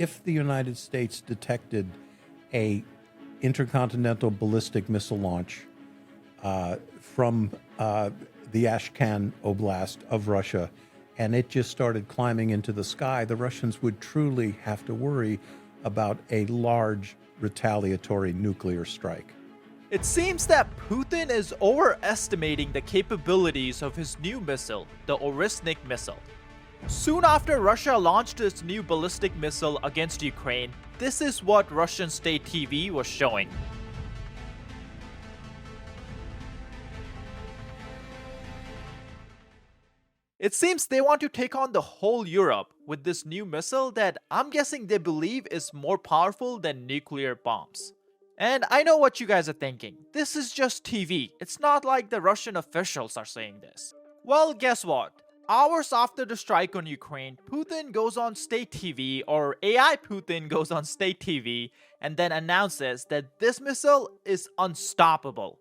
if the United States detected a intercontinental ballistic missile launch from the Ashkan Oblast of Russia, and it just started climbing into the sky, the Russians would truly have to worry about a large retaliatory nuclear strike. It seems that Putin is overestimating the capabilities of his new missile, the Oreshnik Missile. Soon after Russia launched its new ballistic missile against Ukraine, this is what Russian state TV was showing. It seems they want to take on the whole Europe with this new missile that I'm guessing they believe is more powerful than nuclear bombs. And I know what you guys are thinking. This is just TV. It's not like the Russian officials are saying this. Well, guess what? Hours after the strike on Ukraine, Putin goes on state TV, or AI Putin goes on state TV, and then announces that this missile is unstoppable.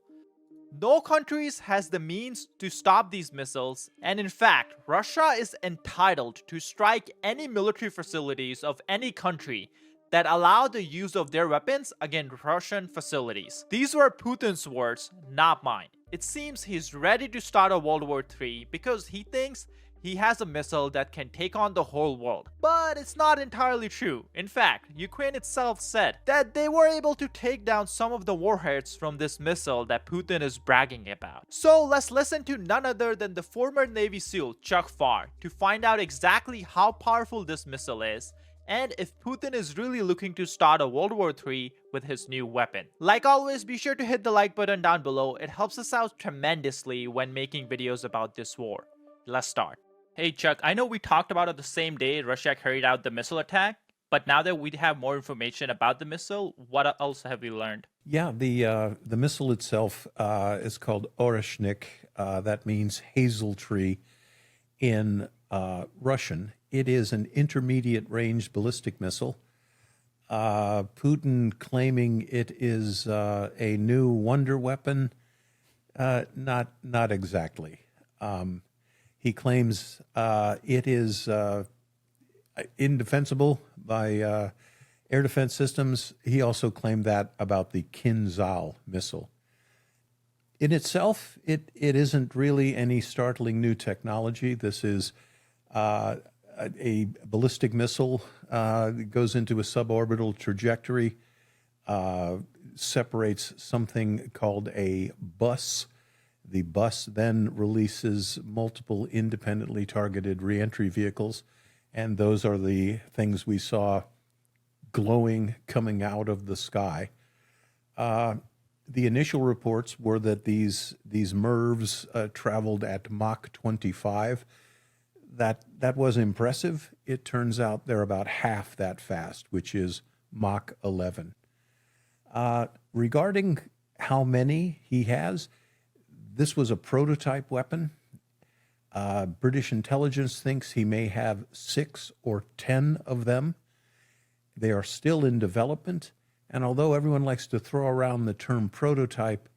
No countries has the means to stop these missiles, and in fact, Russia is entitled to strike any military facilities of any country that allow the use of their weapons against Russian facilities. These were Putin's words, not mine. It seems he's ready to start a World War III because he thinks he has a missile that can take on the whole world. But it's not entirely true. In fact, Ukraine itself said that they were able to take down some of the warheads from this missile that Putin is bragging about. So let's listen to none other than the former Navy SEAL Chuck Farr to find out exactly how powerful this missile is and if Putin is really looking to start a World War III with his new weapon. Like always, be sure to hit the like button down below. It helps us out tremendously when making videos about this war. Let's start. Hey Chuck, I know we talked about it the same day Russia carried out the missile attack, but now that we have more information about the missile, what else have we learned? Yeah, the missile itself is called Oreshnik. That means hazel tree in Russian. It is an intermediate-range ballistic missile. Putin claiming it is a new wonder weapon. Not exactly. He claims it is indefensible by air defense systems. He also claimed that about the Kinzhal missile. In itself, it isn't really any startling new technology. This is a ballistic missile that goes into a suborbital trajectory, separates something called a bus. The bus then releases multiple independently targeted reentry vehicles, and those are the things we saw glowing coming out of the sky. The initial reports were that these MIRVs traveled at Mach 25. That was impressive. It turns out they're about half that fast, which is Mach 11. Regarding how many he has, this was a prototype weapon. British intelligence thinks he may have 6 or 10 of them. They are still in development, and although everyone likes to throw around the term prototype,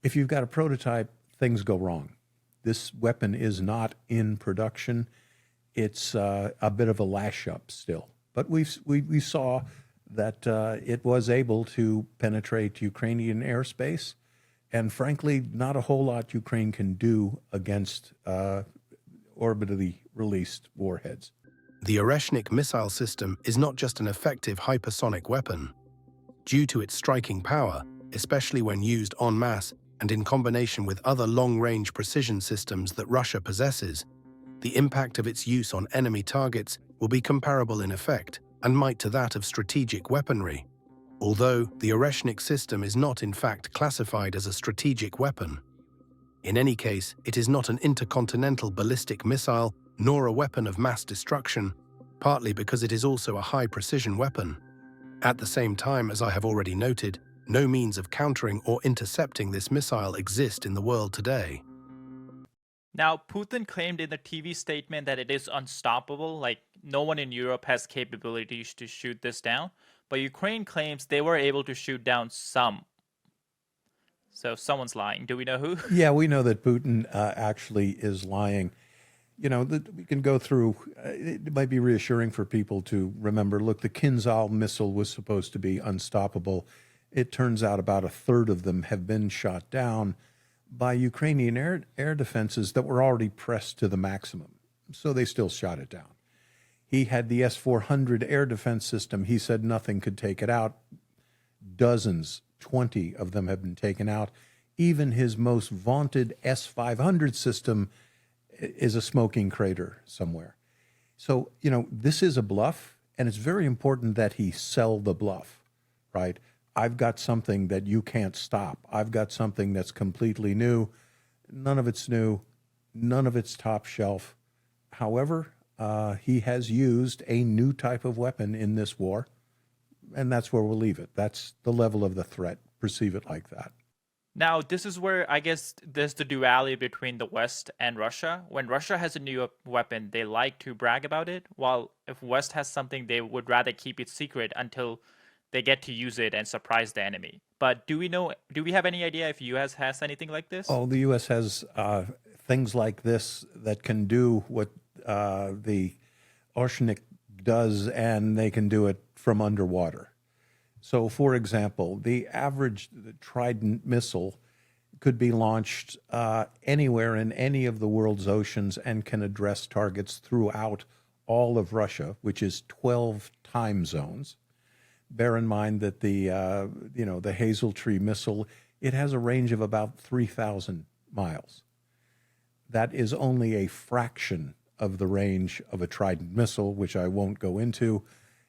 if you've got a prototype, things go wrong. This weapon is not in production. It's a bit of a lash-up still. But we saw that it was able to penetrate Ukrainian airspace, and frankly, not a whole lot Ukraine can do against orbitally released warheads. The Oreshnik missile system is not just an effective hypersonic weapon. Due to its striking power, especially when used en masse and in combination with other long-range precision systems that Russia possesses, the impact of its use on enemy targets will be comparable in effect and might to that of strategic weaponry. Although the Oreshnik system is not in fact classified as a strategic weapon. In any case, it is not an intercontinental ballistic missile nor a weapon of mass destruction, partly because it is also a high-precision weapon. At the same time, as I have already noted, no means of countering or intercepting this missile exist in the world today. Now, Putin claimed in the TV statement that it is unstoppable, like no one in Europe has capabilities to shoot this down, but Ukraine claims they were able to shoot down some. So someone's lying. Do we know who? Yeah, we know that Putin actually is lying. We can go through, it might be reassuring for people to remember, look, the Kinzhal missile was supposed to be unstoppable. It turns out about a third of them have been shot down by Ukrainian air defenses that were already pressed to the maximum. So they still shot it down. He had the S-400 air defense system. He said nothing could take it out. Dozens, 20 of them have been taken out. Even his most vaunted S-500 system is a smoking crater somewhere. So, this is a bluff, and it's very important that he sell the bluff, right? I've got something that you can't stop. I've got something that's completely new. None of it's new. None of it's top shelf. However, he has used a new type of weapon in this war, and that's where we'll leave it. That's the level of the threat. Perceive it like that. Now, this is where I guess there's the duality between the West and Russia. When Russia has a new weapon, they like to brag about it, while if West has something, they would rather keep it secret until they get to use it and surprise the enemy. But do we have any idea if US has anything like this? Oh, the U.S. has things like this that can do what the Oreshnik does, and they can do it from underwater. So, for example, the average Trident missile could be launched anywhere in any of the world's oceans and can address targets throughout all of Russia, which is 12 time zones. Bear in mind that the Hazeltree missile, it has a range of about 3,000 miles. That is only a fraction of the range of a Trident missile, which I won't go into.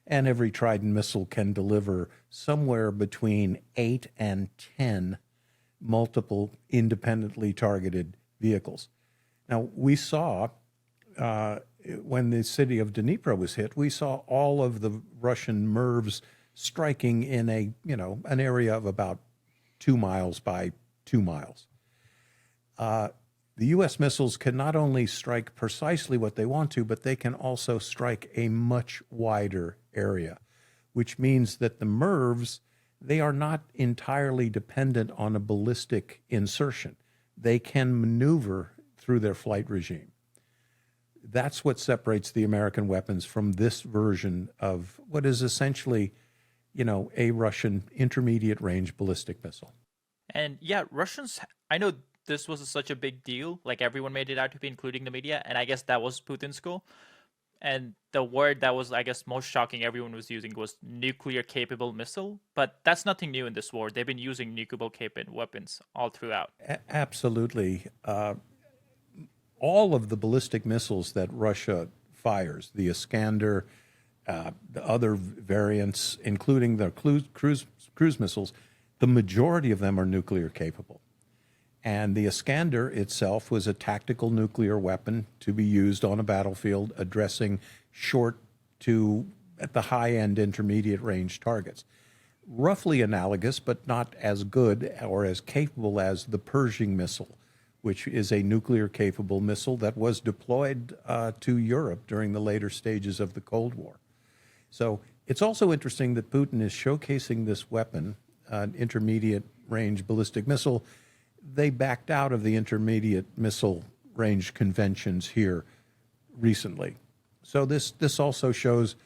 And every Trident missile can deliver somewhere between 8 and 10 multiple independently targeted vehicles. Now, we saw, when the city of Dnipro was hit, we saw all of the Russian MIRVs striking in an area of about 2 miles by 2 miles. The U.S. missiles can not only strike precisely what they want to, but they can also strike a much wider area, which means that the MIRVs, they are not entirely dependent on a ballistic insertion. They can maneuver through their flight regime. That's what separates the American weapons from this version of what is essentially, a Russian intermediate range ballistic missile. And yeah, Russians, I know this was such a big deal, like everyone made it out to be, including the media, and I guess that was Putin School. And the word that was, I guess, most shocking everyone was using was nuclear-capable missile. But that's nothing new in this war. They've been using nuclear-capable weapons all throughout. Absolutely. All of the ballistic missiles that Russia fires, the Iskander, the other variants, including the cruise missiles, the majority of them are nuclear-capable. And the Iskander itself was a tactical nuclear weapon to be used on a battlefield addressing short to, at the high-end, intermediate-range targets. Roughly analogous, but not as good or as capable as the Pershing missile, which is a nuclear-capable missile that was deployed to Europe during the later stages of the Cold War. So it's also interesting that Putin is showcasing this weapon, an intermediate-range ballistic missile. They backed out of the intermediate missile range conventions here recently. So this also shows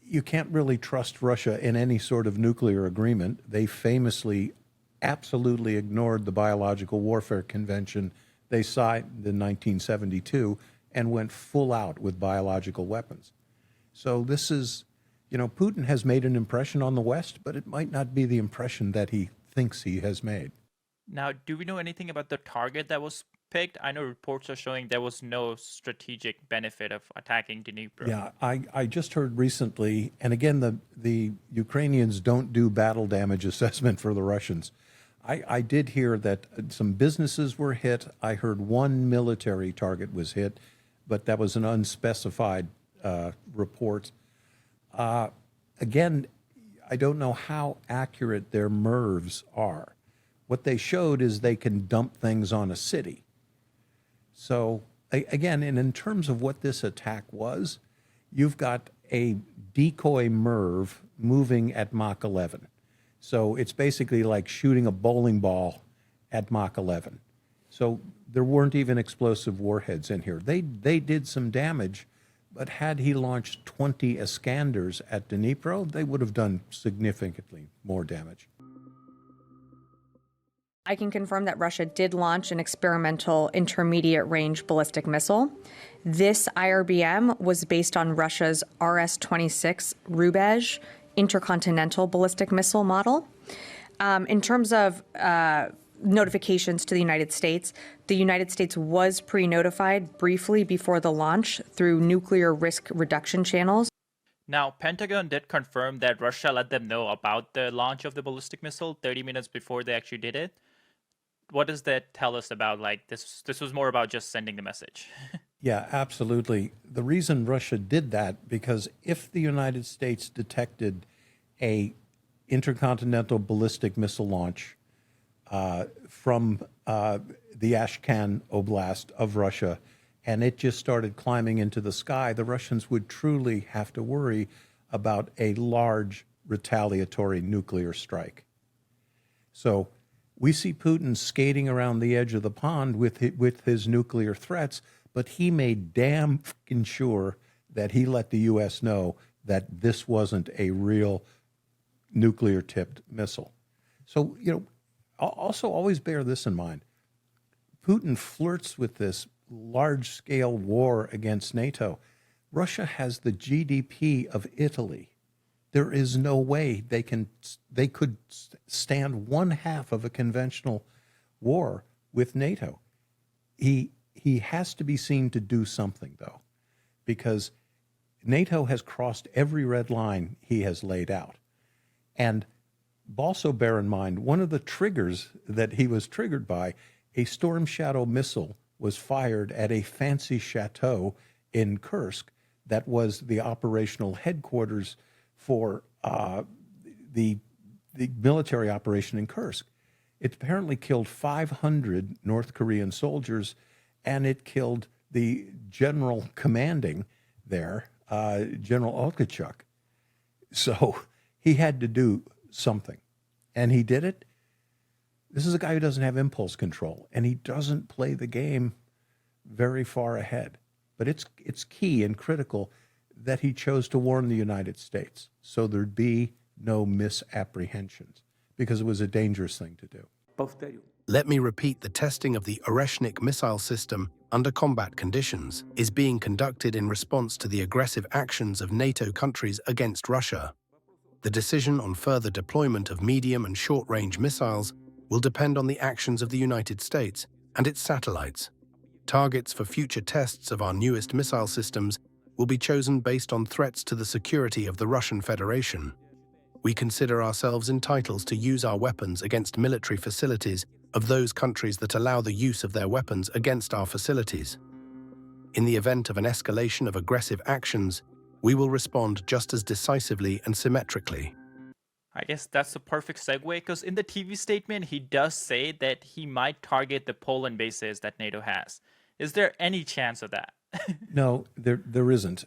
you can't really trust Russia in any sort of nuclear agreement. They famously absolutely ignored the Biological Warfare Convention they signed in 1972 and went full out with biological weapons. So this is, Putin has made an impression on the West, but it might not be the impression that he thinks he has made. Now, do we know anything about the target that was picked? I know reports are showing there was no strategic benefit of attacking Dnipro. Yeah, I just heard recently, and again, the Ukrainians don't do battle damage assessment for the Russians. I did hear that some businesses were hit. I heard one military target was hit, but that was an unspecified report. Again, I don't know how accurate their MIRVs are. What they showed is they can dump things on a city. So again, and in terms of what this attack was, you've got a decoy MIRV moving at Mach 11. So it's basically like shooting a bowling ball at Mach 11. So there weren't even explosive warheads in here. They did some damage, but had he launched 20 Iskanders at Dnipro, they would have done significantly more damage. I can confirm that Russia did launch an experimental intermediate-range ballistic missile. This IRBM was based on Russia's RS-26 Rubezh intercontinental ballistic missile model. In terms of notifications to the United States was pre-notified briefly before the launch through nuclear risk reduction channels. Now, Pentagon did confirm that Russia let them know about the launch of the ballistic missile 30 minutes before they actually did it. What does that tell us about, like, this was more about just sending the message? Yeah, absolutely. The reason Russia did that, because if the United States detected a intercontinental ballistic missile launch from the Ashkan Oblast of Russia, and it just started climbing into the sky, the Russians would truly have to worry about a large retaliatory nuclear strike. So we see Putin skating around the edge of the pond with his nuclear threats, but he made damn fucking sure that he let the U.S. know that this wasn't a real nuclear-tipped missile. So, also always bear this in mind. Putin flirts with this large-scale war against NATO. Russia has the GDP of Italy. There is no way they could stand one half of a conventional war with NATO. He has to be seen to do something, though, because NATO has crossed every red line he has laid out. And also bear in mind, one of the triggers that he was triggered by, a Storm Shadow missile was fired at a fancy chateau in Kursk that was the operational headquarters for the military operation in Kursk. It apparently killed 500 North Korean soldiers, and it killed the general commanding there, General Olkachuk. So he had to do something, and he did it. This is a guy who doesn't have impulse control, and he doesn't play the game very far ahead. But it's key and critical that he chose to warn the United States so there'd be no misapprehensions, because it was a dangerous thing to do. Let me repeat, the testing of the Oreshnik missile system under combat conditions is being conducted in response to the aggressive actions of NATO countries against Russia. The decision on further deployment of medium and short-range missiles will depend on the actions of the United States and its satellites. Targets for future tests of our newest missile systems will be chosen based on threats to the security of the Russian Federation. We consider ourselves entitled to use our weapons against military facilities of those countries that allow the use of their weapons against our facilities. In the event of an escalation of aggressive actions, we will respond just as decisively and symmetrically. I guess that's a perfect segue, because in the TV statement, he does say that he might target the Poland bases that NATO has. Is there any chance of that? No, there isn't.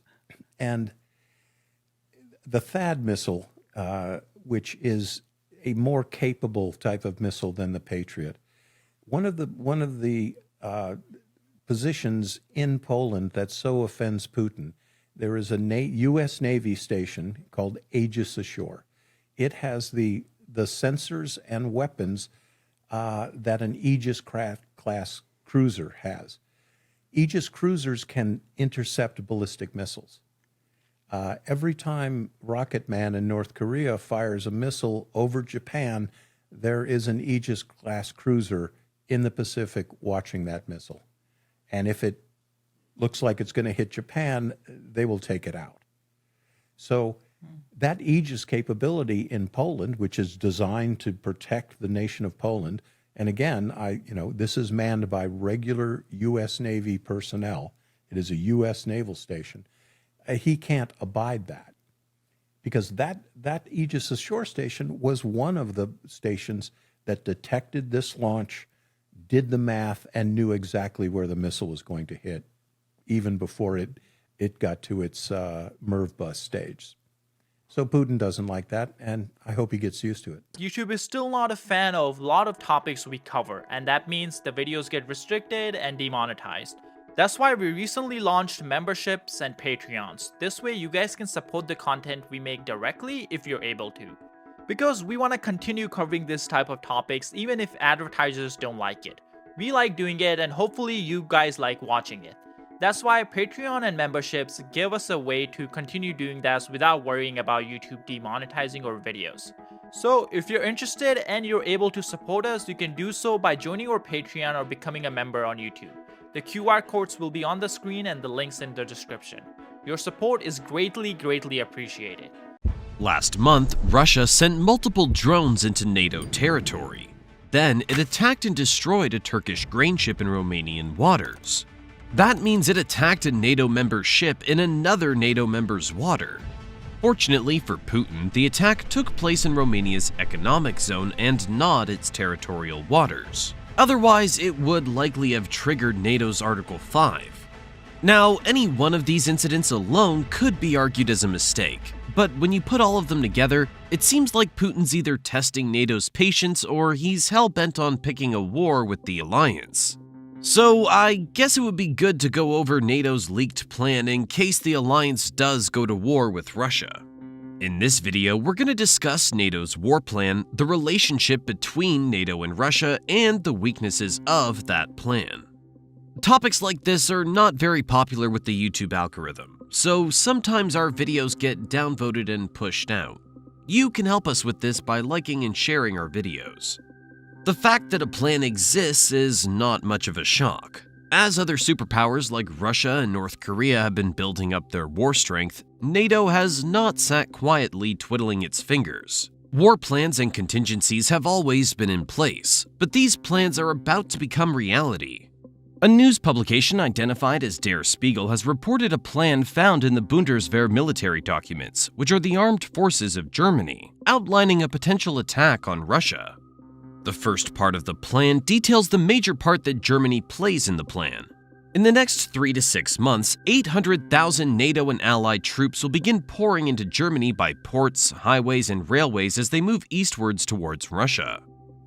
And the THAAD missile, which is a more capable type of missile than the Patriot, one of the positions in Poland that so offends Putin, there is a U.S. Navy station called Aegis Ashore. It has the sensors and weapons that an Aegis class cruiser has. Aegis cruisers can intercept ballistic missiles. Every time Rocket Man in North Korea fires a missile over Japan, there is an Aegis class cruiser in the Pacific watching that missile. And if it looks like it's going to hit Japan, they will take it out. So that Aegis capability in Poland, which is designed to protect the nation of Poland, and again, this is manned by regular U.S. Navy personnel. It is a U.S. naval station. He can't abide that, because that Aegis Ashore station was one of the stations that detected this launch, did the math, and knew exactly where the missile was going to hit, even before it got to its MIRV bus stage. So Putin doesn't like that, and I hope he gets used to it. YouTube is still not a fan of a lot of topics we cover, and that means the videos get restricted and demonetized. That's why we recently launched memberships and Patreons. This way you guys can support the content we make directly if you're able to. Because we want to continue covering this type of topics even if advertisers don't like it. We like doing it and hopefully you guys like watching it. That's why Patreon and memberships give us a way to continue doing that without worrying about YouTube demonetizing our videos. So if you're interested and you're able to support us, you can do so by joining our Patreon or becoming a member on YouTube. The QR codes will be on the screen and the links in the description. Your support is greatly appreciated. Last month, Russia sent multiple drones into NATO territory. Then it attacked and destroyed a Turkish grain ship in Romanian waters. That means it attacked a NATO member ship in another NATO member's water. Fortunately for Putin, the attack took place in Romania's economic zone and not its territorial waters. Otherwise, it would likely have triggered NATO's Article 5. Now, any one of these incidents alone could be argued as a mistake, but when you put all of them together, it seems like Putin's either testing NATO's patience or he's hell-bent on picking a war with the alliance. So I guess it would be good to go over NATO's leaked plan in case the alliance does go to war with Russia. In this video, we're going to discuss NATO's war plan, the relationship between NATO and Russia, and the weaknesses of that plan. Topics like this are not very popular with the YouTube algorithm, so sometimes our videos get downvoted and pushed out. You can help us with this by liking and sharing our videos. The fact that a plan exists is not much of a shock. As other superpowers like Russia and North Korea have been building up their war strength, NATO has not sat quietly twiddling its fingers. War plans and contingencies have always been in place, but these plans are about to become reality. A news publication identified as Der Spiegel has reported a plan found in the Bundeswehr military documents, which are the armed forces of Germany, outlining a potential attack on Russia. The first part of the plan details the major part that Germany plays in the plan. In the next 3 to 6 months, 800,000 NATO and allied troops will begin pouring into Germany by ports, highways, and railways as they move eastwards towards Russia.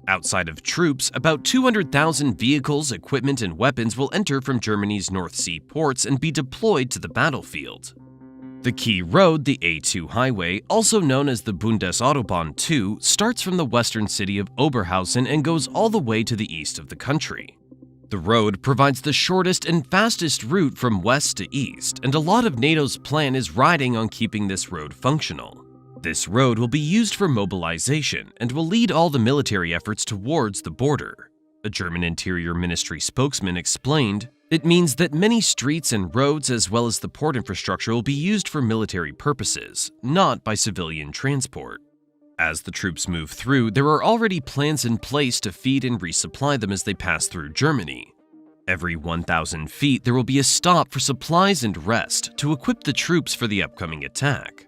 Outside of troops, about 200,000 vehicles, equipment, and weapons will enter from Germany's North Sea ports and be deployed to the battlefield. The key road, the A2 highway, also known as the Bundesautobahn 2, starts from the western city of Oberhausen and goes all the way to the east of the country. The road provides the shortest and fastest route from west to east, and a lot of NATO's plan is riding on keeping this road functional. This road will be used for mobilization and will lead all the military efforts towards the border. A German Interior Ministry spokesman explained, "It means that many streets and roads as well as the port infrastructure will be used for military purposes, not by civilian transport." As the troops move through, there are already plans in place to feed and resupply them as they pass through Germany. Every 1,000 feet, there will be a stop for supplies and rest to equip the troops for the upcoming attack.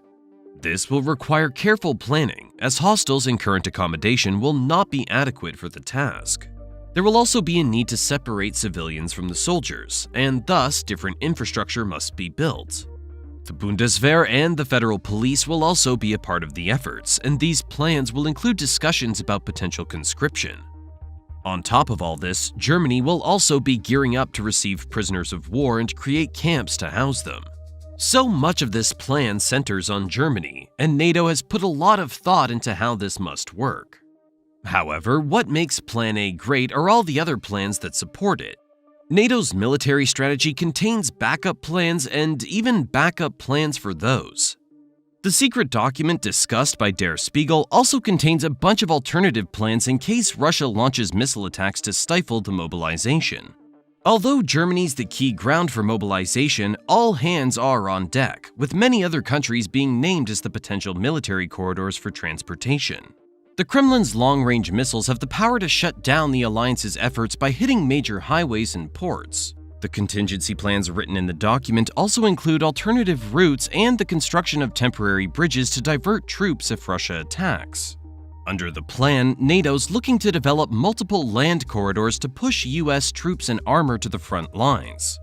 This will require careful planning, as hostels and current accommodation will not be adequate for the task. There will also be a need to separate civilians from the soldiers, and thus different infrastructure must be built. The Bundeswehr and the federal police will also be a part of the efforts, and these plans will include discussions about potential conscription. On top of all this, Germany will also be gearing up to receive prisoners of war and create camps to house them. So much of this plan centers on Germany, and NATO has put a lot of thought into how this must work. However, what makes Plan A great are all the other plans that support it. NATO's military strategy contains backup plans and even backup plans for those. The secret document discussed by Der Spiegel also contains a bunch of alternative plans in case Russia launches missile attacks to stifle the mobilization. Although Germany's the key ground for mobilization, all hands are on deck, with many other countries being named as the potential military corridors for transportation. The Kremlin's long-range missiles have the power to shut down the alliance's efforts by hitting major highways and ports. The contingency plans written in the document also include alternative routes and the construction of temporary bridges to divert troops if Russia attacks. Under the plan, NATO's looking to develop multiple land corridors to push US troops and armor to the front lines.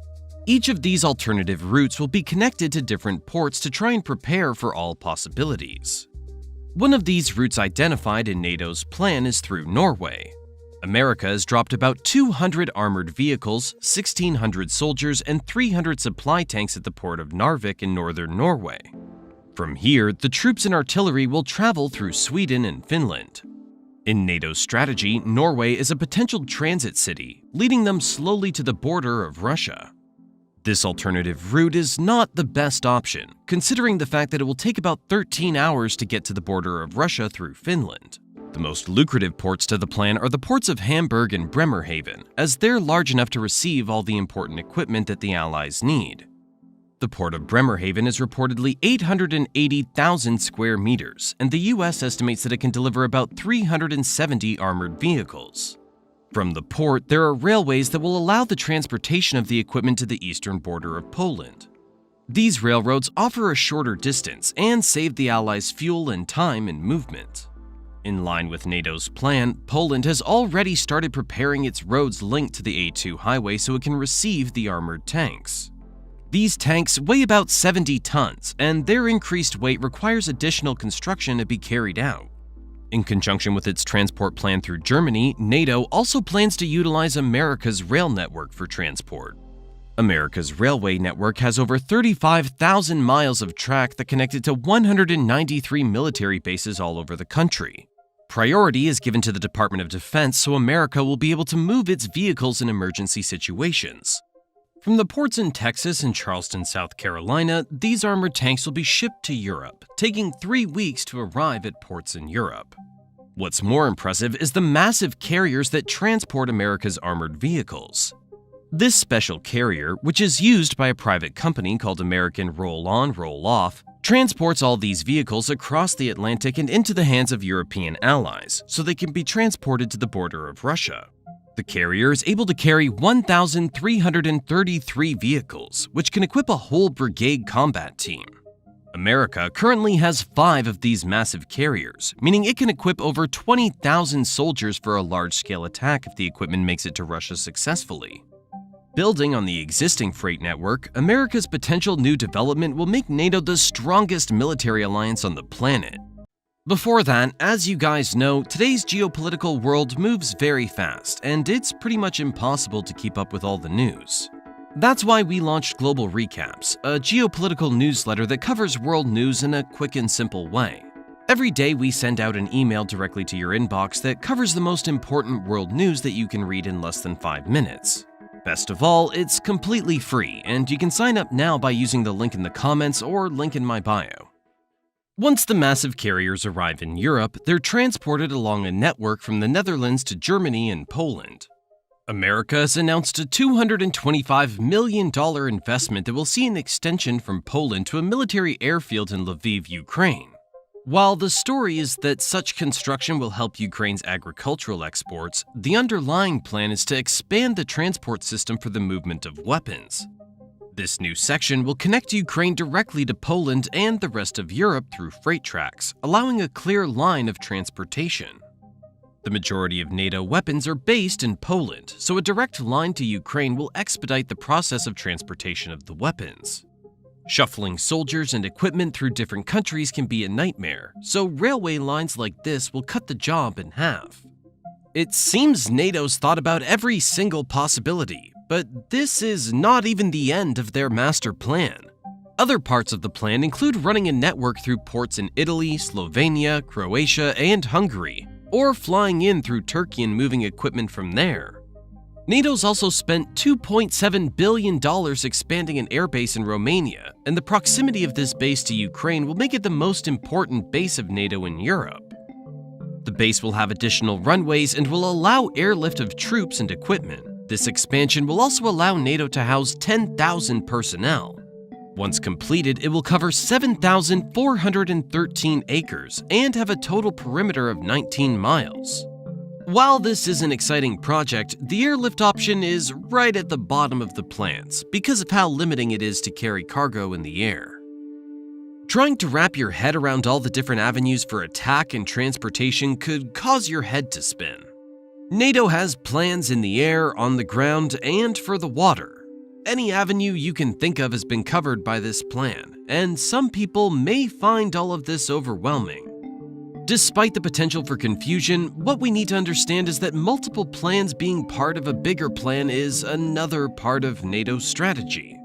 Each of these alternative routes will be connected to different ports to try and prepare for all possibilities. One of these routes identified in NATO's plan is through Norway. America has dropped about 200 armored vehicles, 1,600 soldiers, and 300 supply tanks at the port of Narvik in northern Norway. From here, the troops and artillery will travel through Sweden and Finland. In NATO's strategy, Norway is a potential transit city, leading them slowly to the border of Russia. This alternative route is not the best option, considering the fact that it will take about 13 hours to get to the border of Russia through Finland. The most lucrative ports to the plan are the ports of Hamburg and Bremerhaven, as they're large enough to receive all the important equipment that the Allies need. The port of Bremerhaven is reportedly 880,000 square meters, and the US estimates that it can deliver about 370 armored vehicles. From the port, there are railways that will allow the transportation of the equipment to the eastern border of Poland. These railroads offer a shorter distance and save the Allies fuel and time in movement. In line with NATO's plan, Poland has already started preparing its roads linked to the A2 highway so it can receive the armored tanks. These tanks weigh about 70 tons, and their increased weight requires additional construction to be carried out. In conjunction with its transport plan through Germany, NATO also plans to utilize America's rail network for transport. America's railway network has over 35,000 miles of track that connected to 193 military bases all over the country. Priority is given to the Department of Defense so America will be able to move its vehicles in emergency situations. From the ports in Texas and Charleston, South Carolina, these armored tanks will be shipped to Europe, taking 3 weeks to arrive at ports in Europe. What's more impressive is the massive carriers that transport America's armored vehicles. This special carrier, which is used by a private company called American Roll-On, Roll-Off, transports all these vehicles across the Atlantic and into the hands of European allies, so they can be transported to the border of Russia. The carrier is able to carry 1,333 vehicles, which can equip a whole brigade combat team. America currently has 5 of these massive carriers, meaning it can equip over 20,000 soldiers for a large-scale attack if the equipment makes it to Russia successfully. Building on the existing freight network, America's potential new development will make NATO the strongest military alliance on the planet. Before that, as you guys know, today's geopolitical world moves very fast, and it's pretty much impossible to keep up with all the news. That's why we launched Global Recaps, a geopolitical newsletter that covers world news in a quick and simple way. Every day we send out an email directly to your inbox that covers the most important world news that you can read in less than 5 minutes. Best of all, it's completely free, and you can sign up now by using the link in the comments or link in my bio. Once the massive carriers arrive in Europe, they're transported along a network from the Netherlands to Germany and Poland. America has announced a $225 million investment that will see an extension from Poland to a military airfield in Lviv, Ukraine. While the story is that such construction will help Ukraine's agricultural exports, the underlying plan is to expand the transport system for the movement of weapons. This new section will connect Ukraine directly to Poland and the rest of Europe through freight tracks, allowing a clear line of transportation. The majority of NATO weapons are based in Poland, so a direct line to Ukraine will expedite the process of transportation of the weapons. Shuffling soldiers and equipment through different countries can be a nightmare, so railway lines like this will cut the job in half. It seems NATO's thought about every single possibility, but this is not even the end of their master plan. Other parts of the plan include running a network through ports in Italy, Slovenia, Croatia, and Hungary, or flying in through Turkey and moving equipment from there. NATO's also spent $2.7 billion expanding an airbase in Romania, and the proximity of this base to Ukraine will make it the most important base of NATO in Europe. The base will have additional runways and will allow airlift of troops and equipment. This expansion will also allow NATO to house 10,000 personnel. Once completed, it will cover 7,413 acres and have a total perimeter of 19 miles. While this is an exciting project, the airlift option is right at the bottom of the plans because of how limiting it is to carry cargo in the air. Trying to wrap your head around all the different avenues for attack and transportation could cause your head to spin. NATO has plans in the air, on the ground, and for the water. Any avenue you can think of has been covered by this plan, and some people may find all of this overwhelming. Despite the potential for confusion, what we need to understand is that multiple plans being part of a bigger plan is another part of NATO's strategy.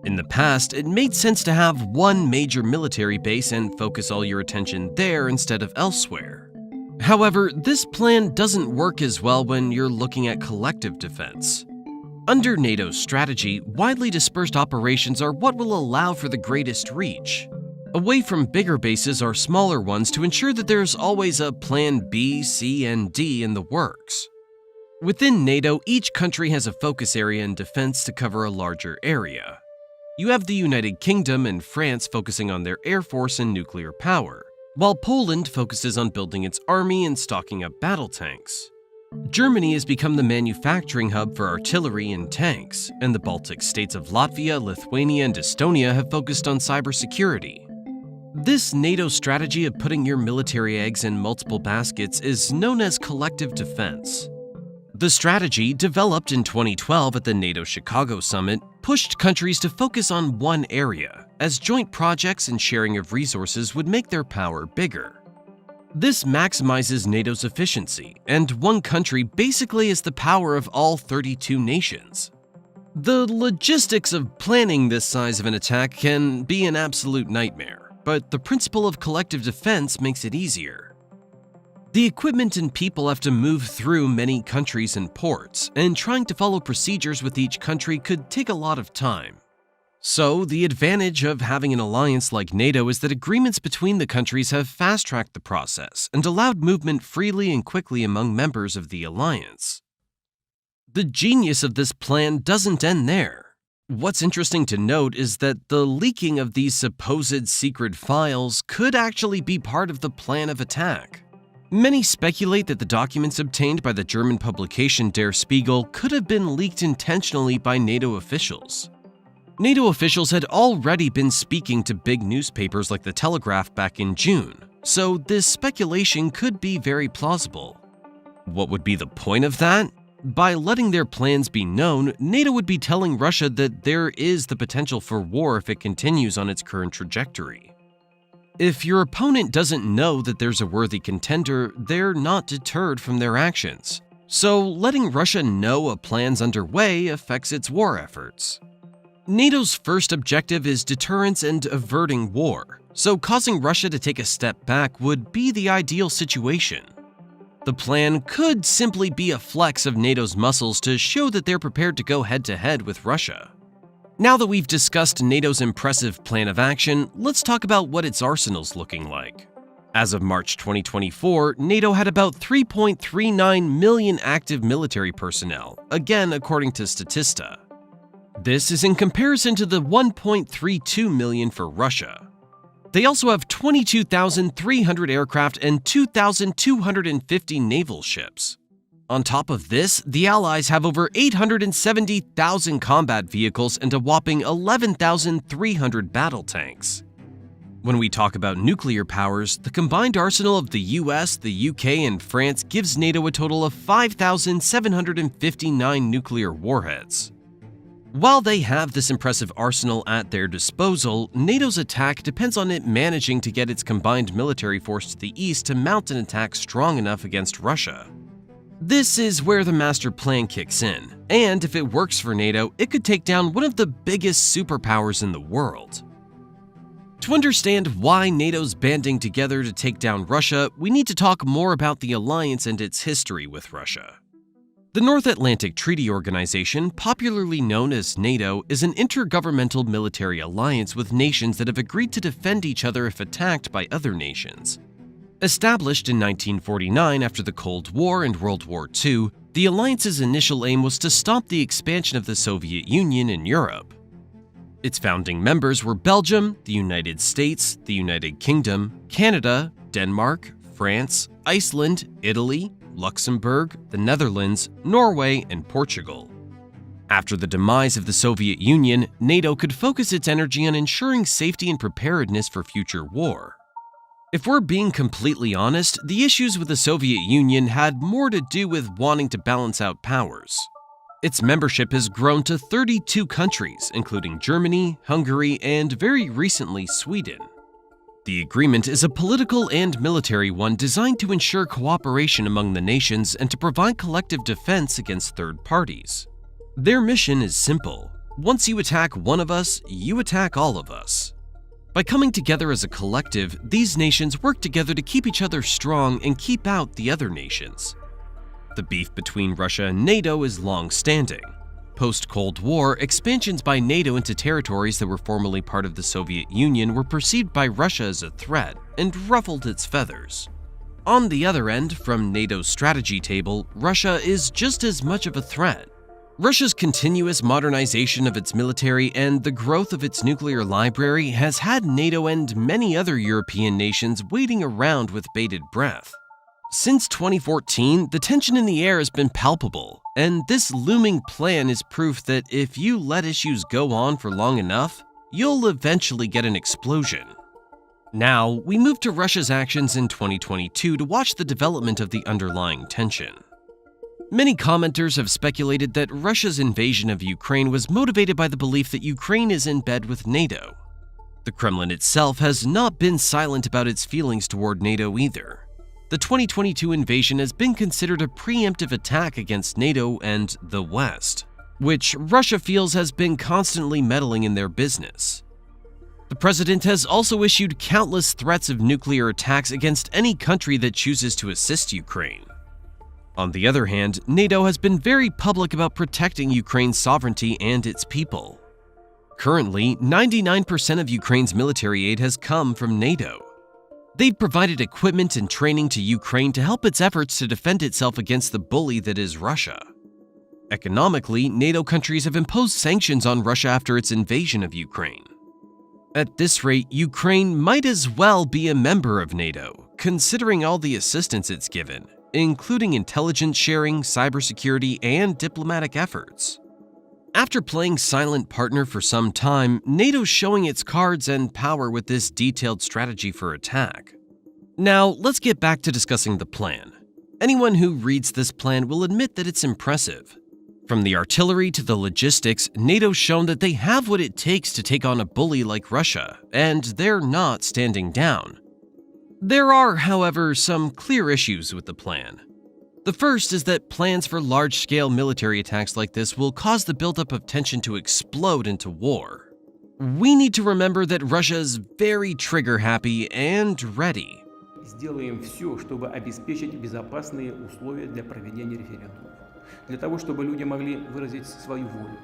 In the past, it made sense to have one major military base and focus all your attention there instead of elsewhere. However, this plan doesn't work as well when you're looking at collective defense. Under NATO's strategy, widely dispersed operations are what will allow for the greatest reach. Away from bigger bases are smaller ones to ensure that there's always a plan B, C, and D in the works. Within NATO, each country has a focus area in defense to cover a larger area. You have the United Kingdom and France focusing on their air force and nuclear power, while Poland focuses on building its army and stocking up battle tanks. Germany has become the manufacturing hub for artillery and tanks, and the Baltic states of Latvia, Lithuania, and Estonia have focused on cybersecurity. This NATO strategy of putting your military eggs in multiple baskets is known as collective defense. The strategy, developed in 2012 at the NATO Chicago Summit, pushed countries to focus on one area, as joint projects and sharing of resources would make their power bigger. This maximizes NATO's efficiency, and one country basically has the power of all 32 nations. The logistics of planning this size of an attack can be an absolute nightmare, but the principle of collective defense makes it easier. The equipment and people have to move through many countries and ports, and trying to follow procedures with each country could take a lot of time. So, the advantage of having an alliance like NATO is that agreements between the countries have fast-tracked the process and allowed movement freely and quickly among members of the alliance. The genius of this plan doesn't end there. What's interesting to note is that the leaking of these supposed secret files could actually be part of the plan of attack. Many speculate that the documents obtained by the German publication Der Spiegel could have been leaked intentionally by NATO officials. NATO officials had already been speaking to big newspapers like The Telegraph back in June, so this speculation could be very plausible. What would be the point of that? By letting their plans be known, NATO would be telling Russia that there is the potential for war if it continues on its current trajectory. If your opponent doesn't know that there's a worthy contender, they're not deterred from their actions. So letting Russia know a plan's underway affects its war efforts. NATO's first objective is deterrence and averting war, so causing Russia to take a step back would be the ideal situation. The plan could simply be a flex of NATO's muscles to show that they're prepared to go head-to-head with Russia. Now that we've discussed NATO's impressive plan of action, let's talk about what its arsenal's looking like. As of March 2024, NATO had about 3.39 million active military personnel, again according to Statista. This is in comparison to the 1.32 million for Russia. They also have 22,300 aircraft and 2,250 naval ships. On top of this, the Allies have over 870,000 combat vehicles and a whopping 11,300 battle tanks. When we talk about nuclear powers, the combined arsenal of the US, the UK, and France gives NATO a total of 5,759 nuclear warheads. While they have this impressive arsenal at their disposal, NATO's attack depends on it managing to get its combined military force to the east to mount an attack strong enough against Russia. This is where the master plan kicks in, and if it works for NATO, it could take down one of the biggest superpowers in the world. To understand why NATO's banding together to take down Russia, we need to talk more about the alliance and its history with Russia. The North Atlantic Treaty Organization, popularly known as NATO, is an intergovernmental military alliance with nations that have agreed to defend each other if attacked by other nations. Established in 1949 after the Cold War and World War II, the alliance's initial aim was to stop the expansion of the Soviet Union in Europe. Its founding members were Belgium, the United States, the United Kingdom, Canada, Denmark, France, Iceland, Italy, Luxembourg, the Netherlands, Norway, and Portugal. After the demise of the Soviet Union, NATO could focus its energy on ensuring safety and preparedness for future war. If we're being completely honest, the issues with the Soviet Union had more to do with wanting to balance out powers. Its membership has grown to 32 countries, including Germany, Hungary, and very recently Sweden. The agreement is a political and military one designed to ensure cooperation among the nations and to provide collective defense against third parties. Their mission is simple. Once you attack one of us, you attack all of us. By coming together as a collective, these nations work together to keep each other strong and keep out the other nations. The beef between Russia and NATO is long-standing. Post-Cold War, expansions by NATO into territories that were formerly part of the Soviet Union were perceived by Russia as a threat and ruffled its feathers. On the other end, from NATO's strategy table, Russia is just as much of a threat. Russia's continuous modernization of its military and the growth of its nuclear library has had NATO and many other European nations waiting around with bated breath. Since 2014, the tension in the air has been palpable, and this looming plan is proof that if you let issues go on for long enough, you'll eventually get an explosion. Now, we move to Russia's actions in 2022 to watch the development of the underlying tension. Many commenters have speculated that Russia's invasion of Ukraine was motivated by the belief that Ukraine is in bed with NATO. The Kremlin itself has not been silent about its feelings toward NATO either. The 2022 invasion has been considered a preemptive attack against NATO and the West, which Russia feels has been constantly meddling in their business. The president has also issued countless threats of nuclear attacks against any country that chooses to assist Ukraine. On the other hand, NATO has been very public about protecting Ukraine's sovereignty and its people. Currently, 99% of Ukraine's military aid has come from NATO. They've provided equipment and training to Ukraine to help its efforts to defend itself against the bully that is Russia. Economically, NATO countries have imposed sanctions on Russia after its invasion of Ukraine. At this rate, Ukraine might as well be a member of NATO, considering all the assistance it's given, including intelligence sharing, cybersecurity, and diplomatic efforts. After playing silent partner for some time, NATO's showing its cards and power with this detailed strategy for attack. Now, let's get back to discussing the plan. Anyone who reads this plan will admit that it's impressive. From the artillery to the logistics, NATO's shown that they have what it takes to take on a bully like Russia, and they're not standing down. There are, however, some clear issues with the plan. The first is that plans for large-scale military attacks like this will cause the buildup of tension to explode into war. We need to remember that Russia is very trigger-happy and ready. Сделаем все, чтобы обеспечить безопасные условия для проведения референдумов. Для того, чтобы люди могли выразить свою волю.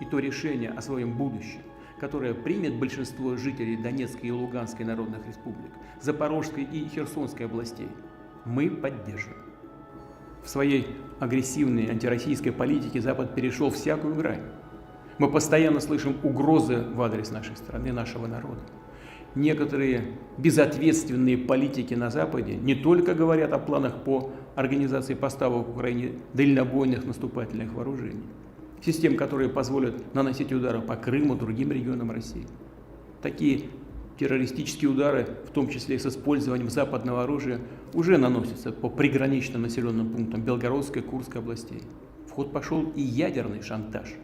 И то решение о своем будущем, которое примет большинство жителей Донецкой и Луганской народных республик, Запорожской и Херсонской областей, мы поддержим. В своей агрессивной антироссийской политике Запад перешел всякую грань. Мы постоянно слышим угрозы в адрес нашей страны, нашего народа. Некоторые безответственные политики на Западе не только говорят о планах по организации поставок в Украине дальнобойных наступательных вооружений, систем, которые позволят наносить удары по Крыму, другим регионам России. Такие террористические удары, в том числе с использованием западного оружия, уже наносятся по приграничным населенным пунктам Белгородской и Курской областей. В ход пошел и ядерный шантаж.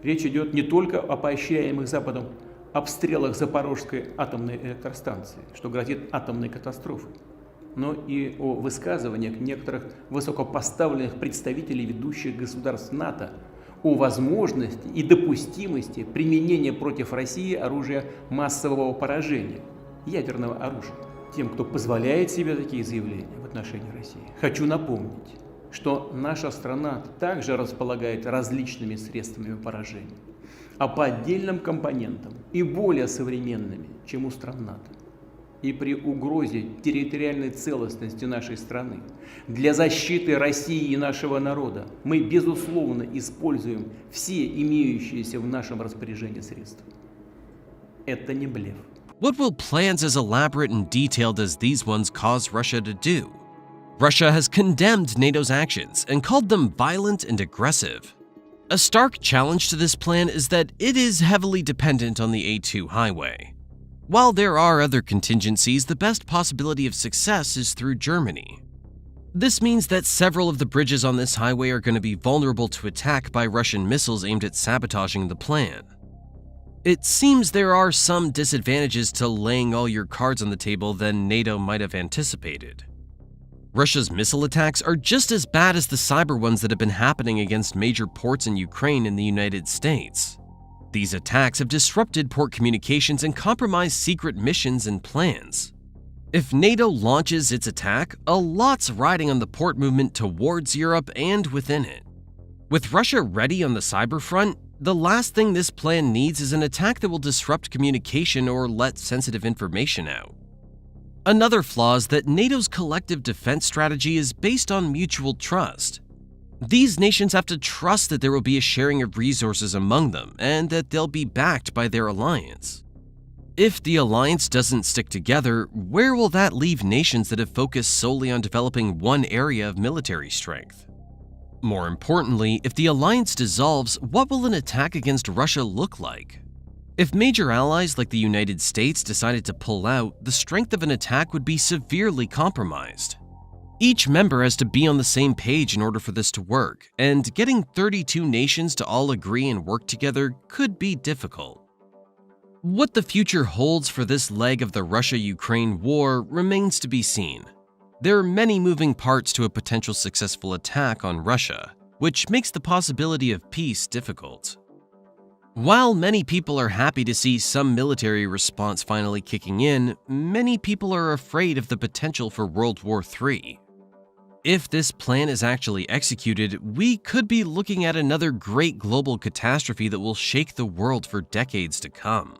Речь идет не только о поощряемых Западом обстрелах Запорожской атомной электростанции, что грозит атомной катастрофой, но и о высказываниях некоторых высокопоставленных представителей ведущих государств НАТО о возможности и допустимости применения против России оружия массового поражения, ядерного оружия. Тем, кто позволяет себе такие заявления в отношении России, хочу напомнить, что наша страна также располагает различными средствами поражения, а по отдельным компонентам и более современными, чем у стран НАТО. И при угрозе территориальной целостности нашей страны для защиты России и нашего народа мы, безусловно, используем все имеющиеся в нашем распоряжении средства. Это не блеф. What will plans as elaborate and detailed as these ones cause Russia to do? Russia has condemned NATO's actions and called them violent and aggressive. A stark challenge to this plan is that it is heavily dependent on the A2 highway. While there are other contingencies, the best possibility of success is through Germany. This means that several of the bridges on this highway are going to be vulnerable to attack by Russian missiles aimed at sabotaging the plan. It seems there are some disadvantages to laying all your cards on the table than NATO might have anticipated. Russia's missile attacks are just as bad as the cyber ones that have been happening against major ports in Ukraine and the United States. These attacks have disrupted port communications and compromised secret missions and plans. If NATO launches its attack, a lot's riding on the port movement towards Europe and within it. With Russia ready on the cyber front, the last thing this plan needs is an attack that will disrupt communication or let sensitive information out. Another flaw is that NATO's collective defense strategy is based on mutual trust. These nations have to trust that there will be a sharing of resources among them and that they'll be backed by their alliance. If the alliance doesn't stick together, where will that leave nations that have focused solely on developing one area of military strength? More importantly, if the alliance dissolves, what will an attack against Russia look like? If major allies like the United States decided to pull out, the strength of an attack would be severely compromised. Each member has to be on the same page in order for this to work, and getting 32 nations to all agree and work together could be difficult. What the future holds for this leg of the Russia-Ukraine war remains to be seen. There are many moving parts to a potential successful attack on Russia, which makes the possibility of peace difficult. While many people are happy to see some military response finally kicking in, many people are afraid of the potential for World War III. If this plan is actually executed, we could be looking at another great global catastrophe that will shake the world for decades to come.